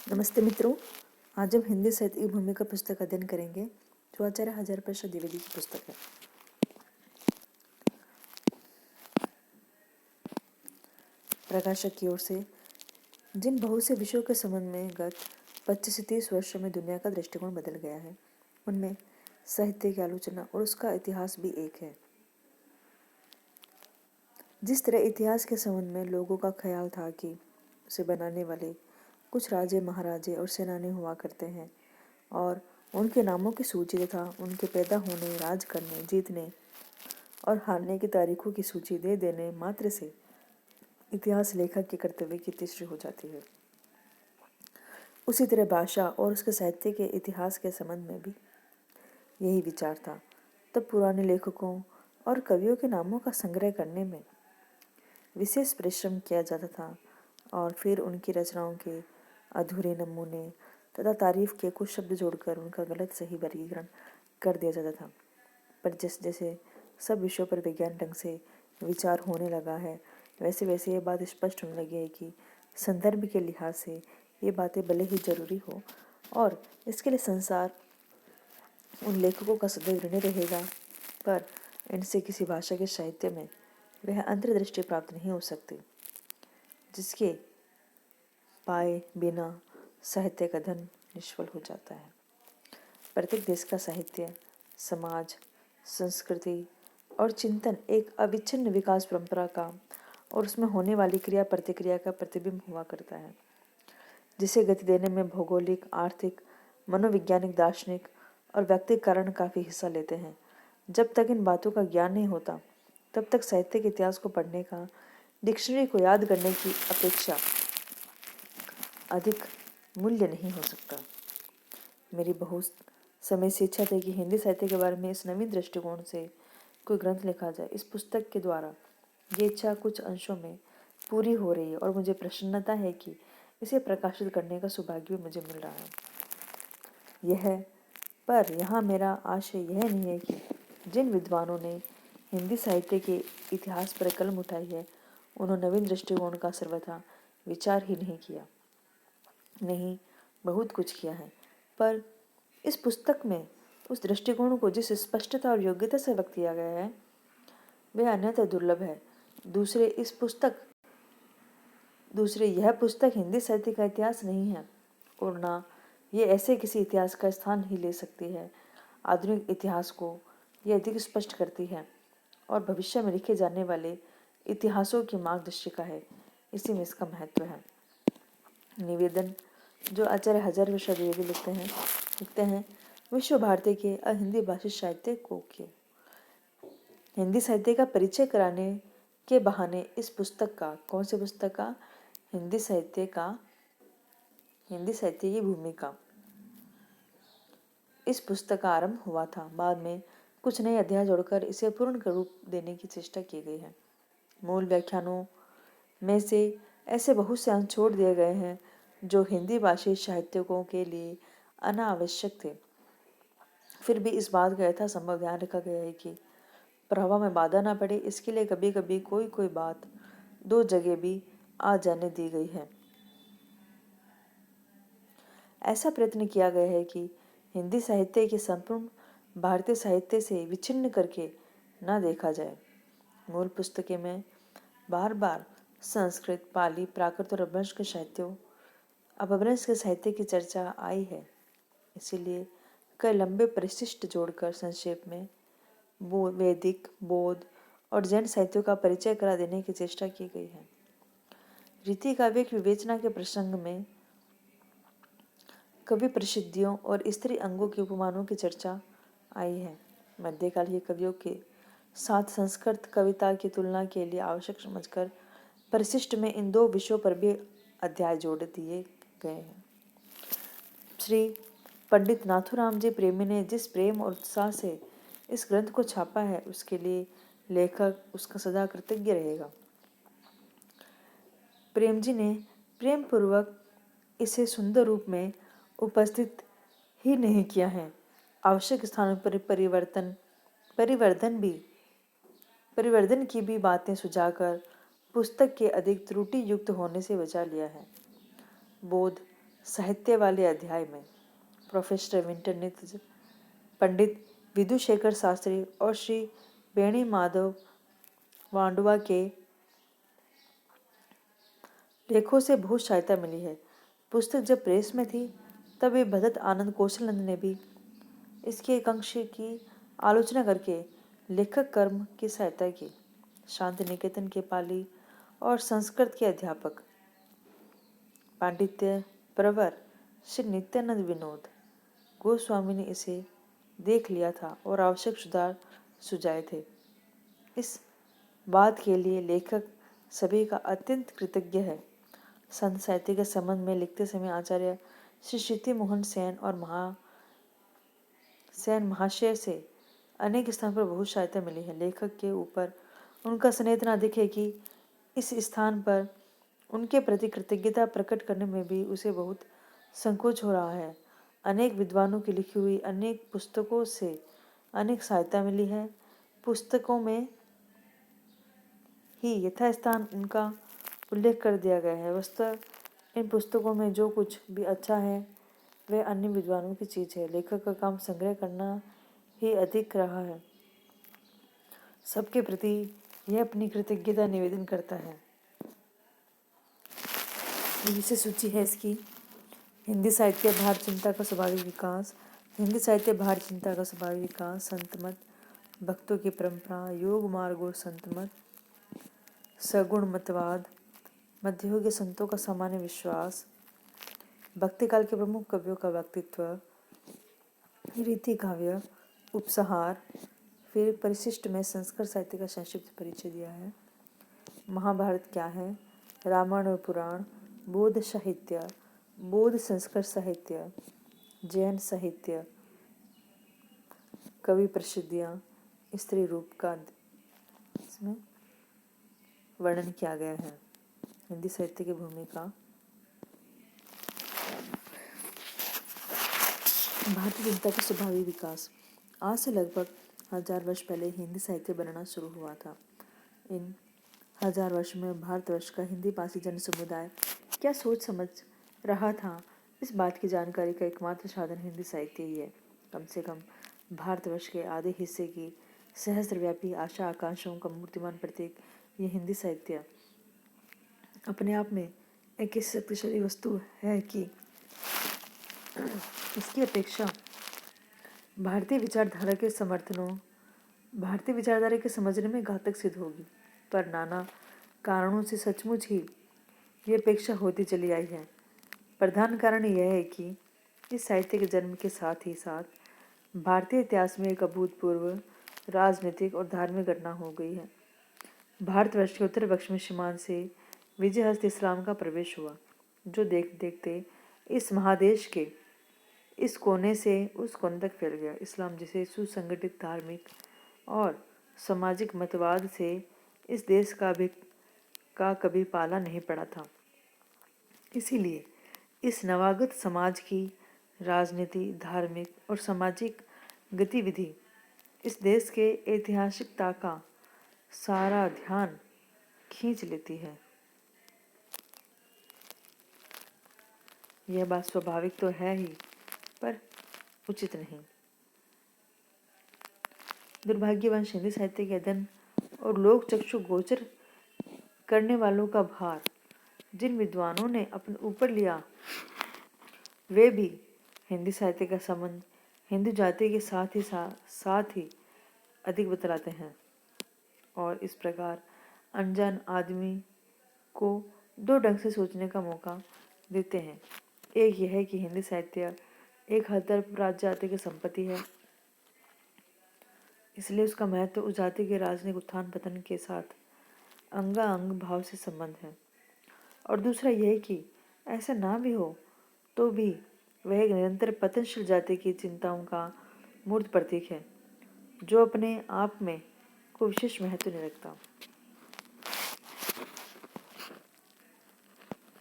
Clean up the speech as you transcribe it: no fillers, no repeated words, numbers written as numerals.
नमस्ते मित्रों। आज हम हिंदी साहित्य की भूमिका पुस्तक अध्ययन करेंगे जो आचार्य हजारी प्रसाद द्विवेदी की पुस्तक है। प्रकाशक की ओर से जिन बहुत से विषयों के संबंध में गत 25 से 30 वर्षों में दुनिया का दृष्टिकोण बदल गया है, उनमें साहित्य की आलोचना और उसका इतिहास भी एक है। जिस तरह इतिहास के संबंध में लोगों का ख्याल था कि उसे बनाने वाले कुछ राजे, महाराजे और सेनानी हुआ करते हैं और उनके नामों की सूची तथा उनके पैदा होने, राज करने, जीतने और हारने की तारीखों की सूची दे देने मात्र से इतिहास लेखक के कर्तव्य की तीसरी हो जाती है। उसी तरह भाषा और उसके साहित्य के इतिहास के संबंध में भी यही विचार था। तब पुराने लेखकों और कवियों के नामों का संग्रह करने में विशेष परिश्रम किया जाता था और फिर उनकी रचनाओं के अधूरे नमूने तथा तारीफ के कुछ शब्द जोड़कर उनका गलत सही वर्गीकरण कर दिया जाता था। पर जैसे जैसे सब विषयों पर विज्ञान ढंग से विचार होने लगा है, वैसे वैसे ये बात स्पष्ट होने लगी है कि संदर्भ के लिहाज से ये बातें भले ही जरूरी हो और इसके लिए संसार उन लेखकों का सदैव ऋणी रहेगा, पर इनसे किसी भाषा के साहित्य में वह अंतर्दृष्टि प्राप्त नहीं हो सकती जिसके पाए बिना साहित्य का धन निष्फल हो जाता है। प्रत्येक देश का साहित्य, समाज, संस्कृति और चिंतन एक अविच्छिन्न विकास परंपरा का और उसमें होने वाली क्रिया प्रतिक्रिया का प्रतिबिंब हुआ करता है, जिसे गति देने में भौगोलिक, आर्थिक, मनोवैज्ञानिक, दार्शनिक और व्यक्तिगत कारण काफी हिस्सा लेते हैं। जब तक इन बातों का ज्ञान नहीं होता, तब तक साहित्य के इतिहास को पढ़ने का डिक्शनरी को याद करने की अपेक्षा अधिक मूल्य नहीं हो सकता। मेरी बहुत समय से इच्छा थी कि हिंदी साहित्य के बारे में इस नवीन दृष्टिकोण से कोई ग्रंथ लिखा जाए। इस पुस्तक के द्वारा ये इच्छा कुछ अंशों में पूरी हो रही है और मुझे प्रसन्नता है कि इसे प्रकाशित करने का सौभाग्य भी मुझे मिल रहा है। पर यहाँ मेरा आशय यह नहीं है कि जिन विद्वानों ने हिंदी साहित्य के इतिहास पर कलम उठाई है, उन्होंने नवीन दृष्टिकोण का सर्वथा विचार ही नहीं किया। नहीं, बहुत कुछ किया है, पर इस पुस्तक में उस दृष्टिकोण को जिस स्पष्टता और योग्यता से व्यक्त किया गया है, वह अन्यथा दुर्लभ है। दूसरे यह पुस्तक हिंदी साहित्य का इतिहास नहीं है और ना ये ऐसे किसी इतिहास का स्थान ही ले सकती है। आधुनिक इतिहास को यह अधिक स्पष्ट करती है और भविष्य में लिखे जाने वाले इतिहासों की मार्गदर्शिका है। इसी में इसका महत्व है। निवेदन जो आचार्य हजारी प्रसाद द्विवेदी लिखते हैं विश्व भारती के अहिंदी भाषी साहित्य को हिंदी साहित्य का परिचय कराने के बहाने इस पुस्तक का, कौन सी पुस्तक का? हिंदी साहित्य की भूमिका, इस पुस्तक का आरंभ हुआ था। बाद में कुछ नए अध्याय जोड़कर इसे पूर्ण रूप देने की चेष्टा की गई है। मूल व्याख्यानों में से ऐसे बहुत से अंश छोड़ दिए गए हैं जो हिंदी भाषी साहित्यकों के लिए अनावश्यक थे। फिर भी इस बात का यथासंभव ध्यान रखा गया है कि प्रभाव में बाधा न पड़े, इसके लिए कभी कभी कोई बात दो जगह भी आ जाने दी गई है। ऐसा प्रयत्न किया गया है कि हिंदी साहित्य के संपूर्ण भारतीय साहित्य से विच्छिन्न करके न देखा जाए। मूल पुस्तकें में बार बार संस्कृत, पाली, प्राकृत और अपभ्रंश के साहित्य की चर्चा आई है। इसीलिए कई लंबे परिशिष्ट जोड़कर संक्षेप में वैदिक, बौद्ध और जैन साहित्यों का परिचय करा देने की चेष्टा की गई है। रीति काव्य की विवेचना के प्रसंग में कवि प्रसिद्धियों और स्त्री अंगों के उपमानों की चर्चा आई है। मध्यकाल के कवियों के साथ संस्कृत कविता की तुलना के लिए आवश्यक समझकर परिशिष्ट में इन दो विषयों पर भी अध्याय जोड़ दिए गए हैं। श्री पंडित नाथुराम जी प्रेमी ने जिस प्रेम और उत्साह से इस ग्रंथ को छापा है, उसके लिए लेखक उसका सदा कृतज्ञ रहेगा। प्रेम जी ने प्रेम पूर्वक इसे सुंदर रूप में उपस्थित ही नहीं किया है, आवश्यक स्थानों पर परिवर्धन की भी बातें सुझाकर पुस्तक के अधिक त्रुटि युक्त होने से बचा लिया है। बौद्ध साहित्य वाले अध्याय में प्रोफेसर विंटरनित्ज, पंडित विधुशेखर शास्त्री और श्री बेणी माधव वांडवा के लेखों से बहुत सहायता मिली है। पुस्तक जब प्रेस में थी तब वे भगत आनंद कौशलनंद ने भी इसके एक अंश की आलोचना करके लेखक कर्म की सहायता की। शांति निकेतन के पाली और संस्कृत के अध्यापक पांडित्य प्रवर श्री नित्यानंद विनोद गोस्वामी ने इसे देख लिया था और आवश्यक सुधार सुझाए थे। इस बात के लिए लेखक सभी का अत्यंत कृतज्ञ है। संत साहित्य के संबंध में लिखते समय आचार्य श्री श्रुति मोहन सेन और महाशय से अनेक स्थान पर बहुत सहायता मिली है। लेखक के ऊपर उनका स्नेह इतना अधिक है कि इस स्थान पर उनके प्रति कृतज्ञता प्रकट करने में भी उसे बहुत संकोच हो रहा है। अनेक विद्वानों की लिखी हुई अनेक पुस्तकों से अनेक सहायता मिली है। पुस्तकों में ही यथास्थान उनका उल्लेख कर दिया गया है। वस्तुतः इन पुस्तकों में जो कुछ भी अच्छा है वह अन्य विद्वानों की चीज है। लेखक का काम संग्रह करना ही अधिक रहा है। सबके प्रति यह अपनी कृतज्ञता निवेदन करता है। विशेष सूची है इसकी। हिंदी साहित्य भारत चिंता का स्वाभाविक विकास, हिंदी साहित्य भारत चिंता का स्वाभाविक विकास, संतमत, भक्तों की परंपरा, योग मार्ग और संतमत, सगुण मतवाद, मध्ययुगीय संतों का सामान्य विश्वास, भक्ति काल के प्रमुख कवियों का व्यक्तित्व, रीति काव्य, उपसहार, फिर परिशिष्ट में संस्कृत साहित्य का संक्षिप्त परिचय दिया है। महाभारत क्या है, रामायण और पुराण, बौद्ध साहित्य, बौद्ध संस्कृत साहित्य, जैन साहित्य, कवि प्रसिद्धियाँ, स्त्री रूप का इसमें वर्णन किया गया है। हिंदी साहित्य की भूमिका, भारतीय जनता का स्वाभाविक विकास। आज से लगभग 1000 वर्ष पहले हिंदी साहित्य बनना शुरू हुआ था। इन 1000 वर्ष में भारतवर्ष का हिंदी भाषी जन समुदाय क्या सोच समझ रहा था, इस बात की जानकारी का एकमात्र साधन हिंदी साहित्य ही है। कम से कम भारतवर्ष के आधे हिस्से की सहस्त्रव्यापी आशा आकांक्षाओं का मूर्तिमान प्रतीक ये हिंदी साहित्य अपने आप में एक ऐसी शक्तिशाली वस्तु है कि इसकी अपेक्षा भारतीय विचारधारा के समझने में घातक सिद्ध होगी। पर नाना कारणों से सचमुच ही ये अपेक्षा होती चली आई है। प्रधान कारण यह है कि इस साहित्य के जन्म के साथ ही साथ भारतीय इतिहास में एक अभूतपूर्व राजनीतिक और धार्मिक घटना हो गई है। भारतवर्ष के उत्तर पश्चिमी सीमांत से विजयहस्त इस्लाम का प्रवेश हुआ, जो देखते देखते इस महादेश के इस कोने से उस कोने तक फैल गया। इस्लाम जैसे सुसंगठित धार्मिक और सामाजिक मतवाद से इस देश का कभी पाला नहीं पड़ा था। इसीलिए इस नवागत समाज की राजनीति, धार्मिक और सामाजिक गतिविधि इस देश के ऐतिहासिकता का सारा ध्यान खींच लेती है। यह बात स्वाभाविक तो है ही, पर उचित नहीं। दुर्भाग्यवश हिंदी साहित्य के अध्ययन और लोक चक्षु गोचर करने वालों का भार जिन विद्वानों ने अपने ऊपर लिया, वे भी हिंदी साहित्य का संबंध हिंदू जाति के साथ ही अधिक बतलाते हैं और इस प्रकार अनजान आदमी को दो ढंग से सोचने का मौका देते हैं। एक यह है कि हिंदी साहित्य एक हद तक राज्य जाति की संपत्ति है, इसलिए उसका महत्व उस जाति के राजनीतिक उत्थान पतन के साथ अंगाअंग भाव से संबंध है। और दूसरा यह कि ऐसा ना भी हो तो भी वह एक निरंतर पतनशील जाति की चिंताओं का मूर्त प्रतीक है, जो अपने आप में कोई विशेष महत्व नहीं रखता।